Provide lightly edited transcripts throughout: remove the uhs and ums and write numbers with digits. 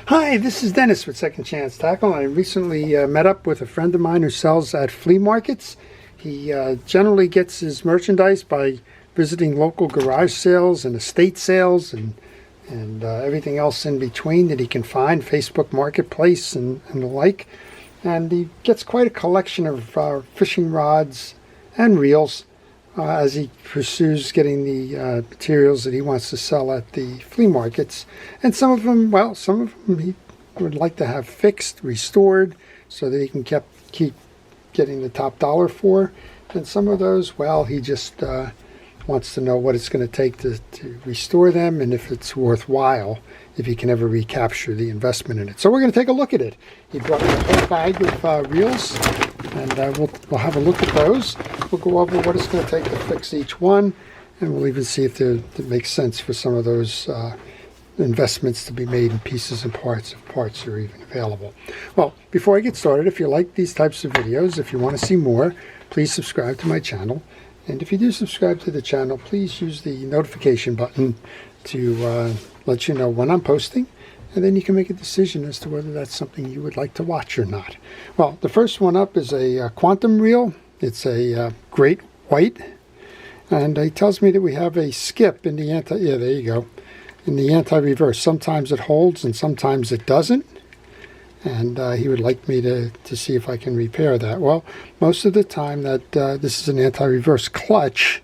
Hi, this is Dennis with Second Chance Tackle. I recently met up with a friend of mine who sells at flea markets. He generally gets his merchandise by visiting local garage sales and estate sales and everything else in between that he can find, Facebook Marketplace and the like. And he gets quite a collection of fishing rods and reels as he pursues getting the materials that he wants to sell at the flea markets. And some of them he would like to have fixed, restored, so that he can keep getting the top dollar for. And some of those, well, he just wants to know what it's going to take to restore them and if it's worthwhile, if he can ever recapture the investment in it. So we're going to take a look at it. He brought me a whole bag of reels, and we'll have a look at those. We'll go over what it's going to take to fix each one, and we'll even see if it makes sense for some of those investments to be made in pieces and parts if parts are even available. Well, before I get started, if you like these types of videos, if you want to see more, please subscribe to my channel. And if you do subscribe to the channel, please use the notification button to let you know when I'm posting, and then you can make a decision as to whether that's something you would like to watch or not. Well, the first one up is a quantum reel. It's a great white, and he tells me that we have a skip in the there you go, in the anti-reverse. Sometimes it holds and sometimes it doesn't, and he would like me to see if I can repair that. Well, most of the time that this is an anti-reverse clutch.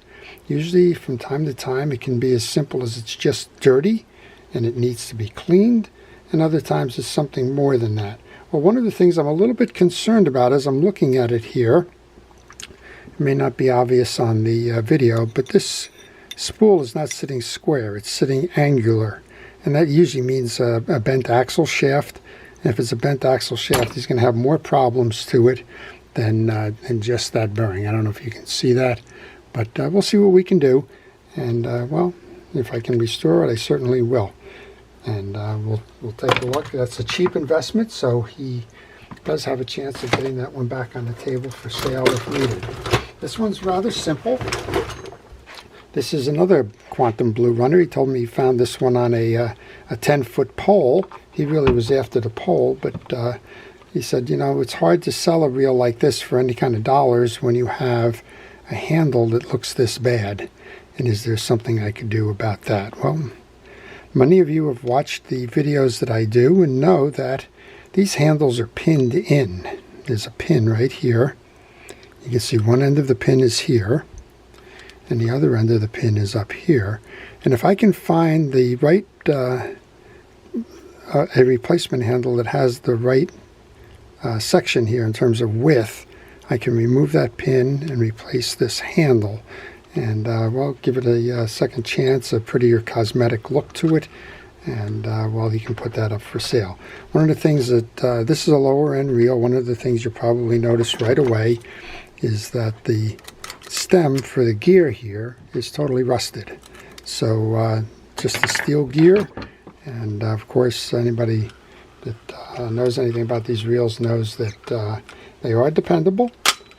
Usually from time to time it can be as simple as it's just dirty and it needs to be cleaned, and other times it's something more than that. Well, one of the things I'm a little bit concerned about as I'm looking at it here, it may not be obvious on the video, but this spool is not sitting square, it's sitting angular, and that usually means a bent axle shaft. And if it's a bent axle shaft, he's going to have more problems to it than just that bearing. I don't know if you can see that, but we'll see what we can do. And well, if I can restore it, I certainly will. And we'll take a look. That's a cheap investment, so he does have a chance of getting that one back on the table for sale if needed. This one's rather simple. This is another quantum blue runner. He told me he found this one on a 10-foot pole. He really was after the pole, but he said, you know, it's hard to sell a reel like this for any kind of dollars when you have a handle that looks this bad. And is there something I could do about that? Well, many of you have watched the videos that I do and know that these handles are pinned in. There's a pin right here. You can see one end of the pin is here, and the other end of the pin is up here. And if I can find the right, a replacement handle that has the right section here in terms of width, I can remove that pin and replace this handle. And well, give it a second chance, a prettier cosmetic look to it, and well, you can put that up for sale. One of the things that, this is a lower end reel, one of the things you probably notice right away is that the stem for the gear here is totally rusted. So just a steel gear, and of course anybody that knows anything about these reels knows that they are dependable.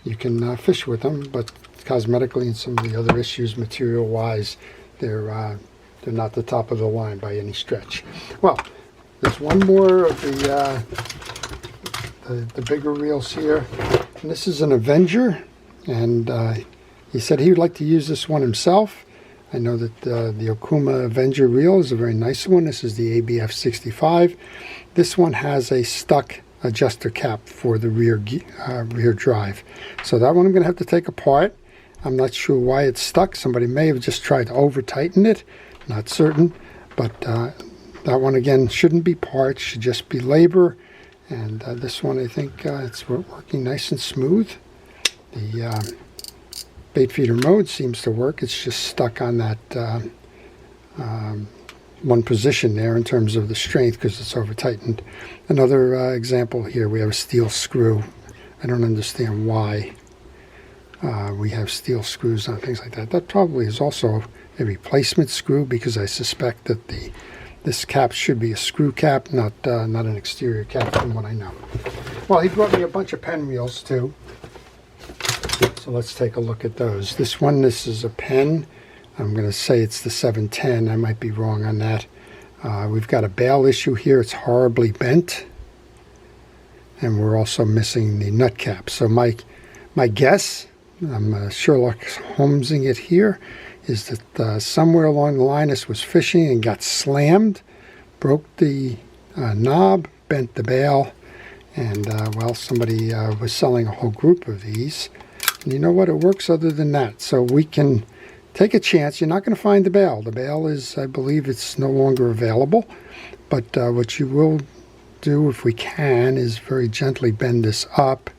You can fish with them, but cosmetically and some of the other issues material wise, they're not the top of the line by any stretch. Well, there's one more of the bigger reels here, and this is an Avenger, and he said he would like to use this one himself. I know that the Okuma Avenger reel is a very nice one. This is the ABF 65. This one has a stuck adjuster cap for the rear drive. So that one I'm going to have to take apart. I'm not sure why it's stuck. Somebody may have just tried to over tighten it. Not certain. But that one again shouldn't be parts, should just be labor. And this one I think it's working nice and smooth. The bait feeder mode seems to work. It's just stuck on that one position there in terms of the strength because it's over tightened. Another example here, we have a steel screw. I don't understand why we have steel screws on things like that. That probably is also a replacement screw because I suspect that this cap should be a screw cap, not an exterior cap from what I know. Well, he brought me a bunch of pen reels too. So let's take a look at those. This is a pen. I'm going to say it's the 710. I might be wrong on that. We've got a bail issue here. It's horribly bent. And we're also missing the nut cap. So my guess, I'm Sherlock Holmesing it here, is that somewhere along the line this was fishing and got slammed, broke the knob, bent the bail, and well, somebody was selling a whole group of these. And you know what? It works other than that. So we can take a chance. You're not going to find the bail. The bail is, I believe, it's no longer available. But what you will do, if we can, is very gently bend this up.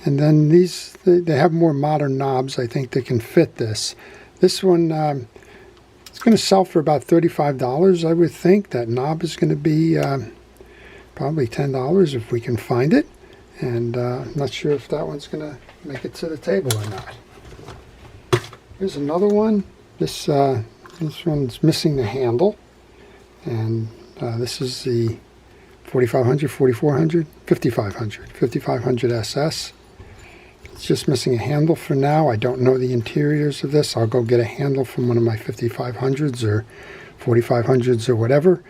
And then these, they have more modern knobs, I think, that can fit this. This one, it's going to sell for about $35, I would think. That knob is going to be probably $10 if we can find it. And I'm not sure if that one's going to make it to the table or not. Here's another one. This one's missing the handle. And this is the 4500, 4400, 5500 SS. It's just missing a handle for now. I don't know the interiors of this. I'll go get a handle from one of my 5500s or 4500s or whatever,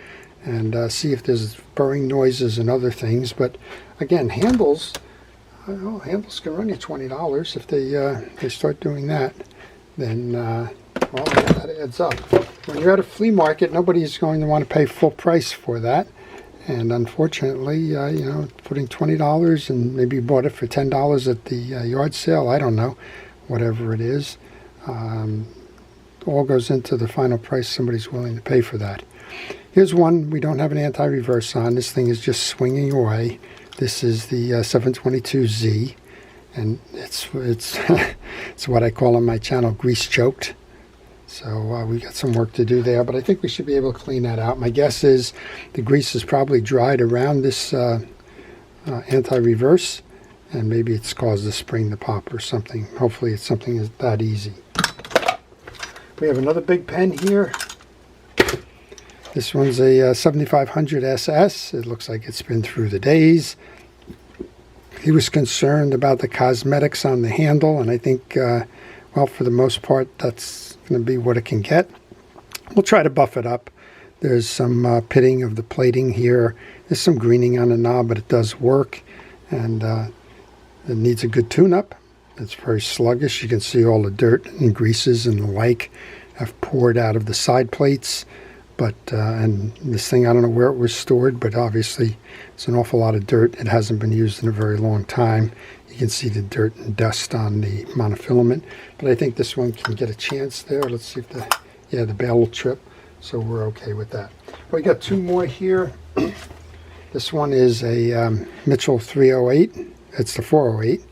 and see if there's burring noises and other things. But again, handles can run you $20 if they start doing that. Then well, that adds up. When you're at a flea market, nobody's going to want to pay full price for that. And unfortunately, you know, putting $20 and maybe you bought it for $10 at the yard sale, I don't know, whatever it is, all goes into the final price somebody's willing to pay for that. Here's one we don't have an anti-reverse on. This thing is just swinging away. This is the 722Z, and it's it's what I call on my channel grease choked. So we got some work to do there, but I think we should be able to clean that out. My guess is the grease is probably dried around this anti-reverse, and maybe it's caused the spring to pop or something. Hopefully it's something that easy. We have another big pen here. This one's a 7500 SS. It looks like it's been through the days. He was concerned about the cosmetics on the handle, and I think, well, for the most part, that's going to be what it can get. We'll try to buff it up. There's some pitting of the plating here. There's some greening on the knob, but it does work, and it needs a good tune-up. It's very sluggish. You can see all the dirt and greases and the like have poured out of the side plates. But and this thing, I don't know where it was stored, but obviously it's an awful lot of dirt. It hasn't been used in a very long time. You can see the dirt and dust on the monofilament. But I think this one can get a chance there. Let's see if the bail will trip. So we're okay with that. We got two more here. This one is a Mitchell 308. It's the 408.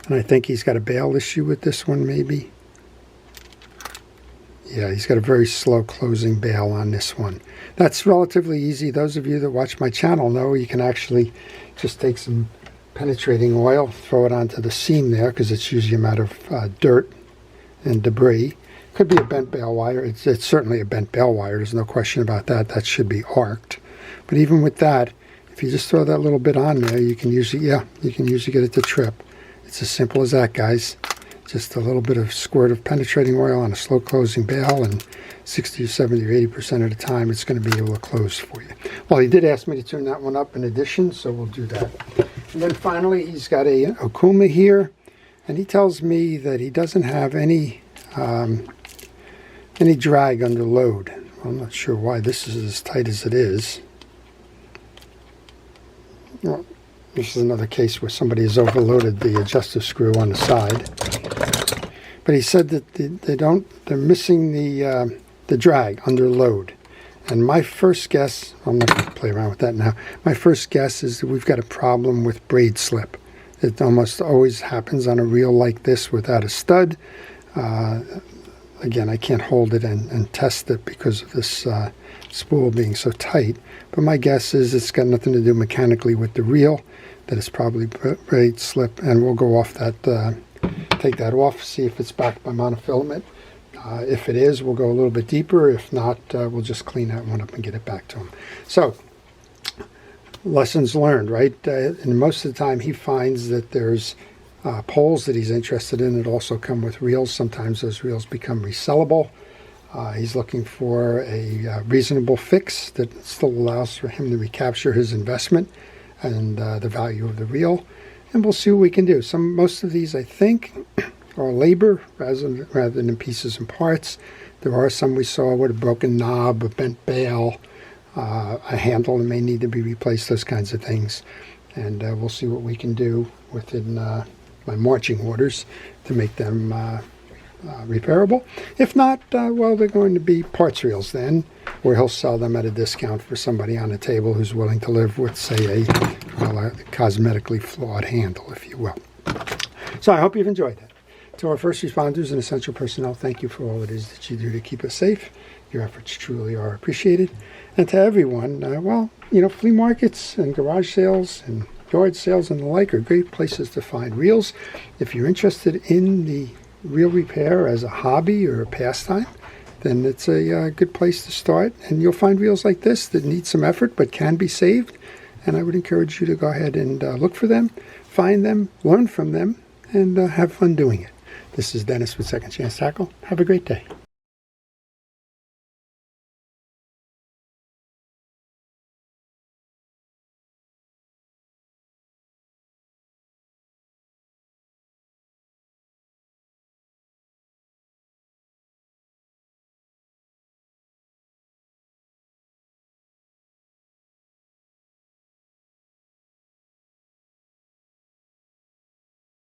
And I think he's got a bail issue with this one, maybe. Yeah, he's got a very slow closing bail on this one. That's relatively easy. Those of you that watch my channel know you can actually just take some penetrating oil, throw it onto the seam there, because it's usually a matter of dirt and debris. Could be a bent bail wire. It's certainly a bent bail wire. There's no question about that. That should be arced. But even with that, if you just throw that little bit on there, you can usually get it to trip. It's as simple as that, guys. Just a little bit of squirt of penetrating oil on a slow closing bail, and 60 or 70 or 80% of the time it's going to be able to close for you. Well, he did ask me to turn that one up in addition, so we'll do that. And then finally, he's got a Okuma here, and he tells me that he doesn't have any drag under load. I'm not sure why this is as tight as it is. Well, this is another case where somebody has overloaded the adjuster screw on the side. But he said that they're missing the drag under load. And my first guess, I'm not going to play around with that now. My first guess is that we've got a problem with braid slip. It almost always happens on a reel like this without a stud. Again, I can't hold it and test it because of this spool being so tight. But my guess is it's got nothing to do mechanically with the reel, that it's probably braid slip, and we'll go off that, take that off, see if it's backed by monofilament. If it is, we'll go a little bit deeper. If not, we'll just clean that one up and get it back to him. So, lessons learned, right? And most of the time he finds that there's poles that he's interested in that also come with reels. Sometimes those reels become resellable. He's looking for a reasonable fix that still allows for him to recapture his investment and the value of the reel. And we'll see what we can do. Most of these, I think, are labor rather than in pieces and parts. There are some we saw with a broken knob, a bent bail, a handle that may need to be replaced, those kinds of things. And we'll see what we can do within my marching orders to make them repairable. If not, well, they're going to be parts reels then, where he'll sell them at a discount for somebody on the table who's willing to live with, say, a cosmetically flawed handle, if you will. So I hope you've enjoyed that. To our first responders and essential personnel, thank you for all it is that you do to keep us safe. Your efforts truly are appreciated. And to everyone, well, flea markets and garage sales and yard sales and the like are great places to find reels. If you're interested in the reel repair as a hobby or a pastime, then it's a good place to start. And you'll find reels like this that need some effort but can be saved. And I would encourage you to go ahead and look for them, find them, learn from them, and have fun doing it. This is Dennis with Second Chance Tackle. Have a great day.